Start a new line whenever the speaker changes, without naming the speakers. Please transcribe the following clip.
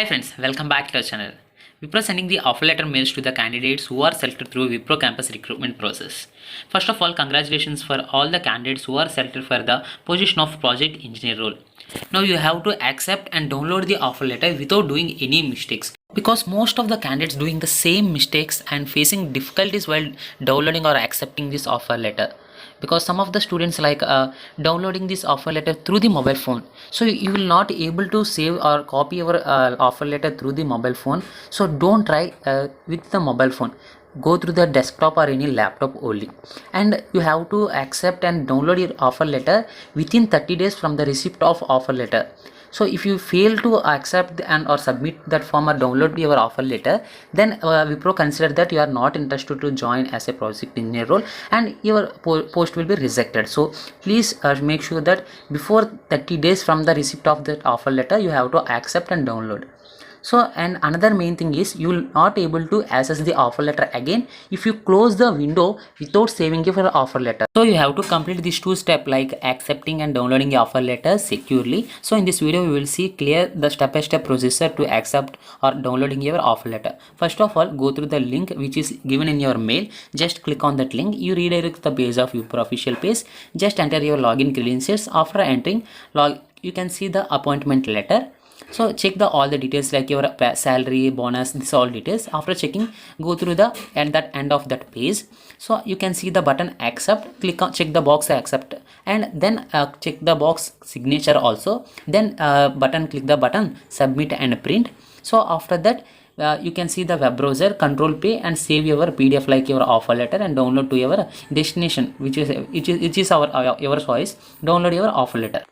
Hi friends, welcome back to our channel. Wipro sending the offer letter mails to the candidates who are selected through Wipro campus recruitment process. First of all, congratulations for all the candidates who are selected for the position of project engineer role. Now you have to accept and download the offer letter without doing any mistakes. Because most of the candidates doing the same mistakes and facing difficulties while downloading or accepting this offer letter, because some of the students like downloading this offer letter through the mobile phone, so you will not able to save or copy your offer letter through the mobile phone. So don't try with the mobile phone, go through the desktop or any laptop only, and you have to accept and download your offer letter within 30 days from the receipt of offer letter. So if you fail to accept and or submit that form or download your offer letter, then Wipro consider that you are not interested to join as a project engineer role and your post will be rejected. So please make sure that before 30 days from the receipt of that offer letter you have to accept and download. So, and another main thing is you will not able to access the offer letter again if you close the window without saving your offer letter. So you have to complete these two steps like accepting and downloading the offer letter securely. So in this video we will see clear the step-by-step procedure to accept or downloading your offer letter. First of all, go through the link which is given in your mail. Just click on that link. You redirect the page of Wipro official page. Just enter your login credentials. After entering you can see the appointment letter. So check all the details like your salary, bonus, this all details. After checking, go through the end of that page. So you can see the button accept. Check the box accept, and then check the box signature also. Then click the button submit and print. So after that, you can see the web browser, control P and save your PDF like your offer letter and download to your destination, which is our your choice. Download your offer letter.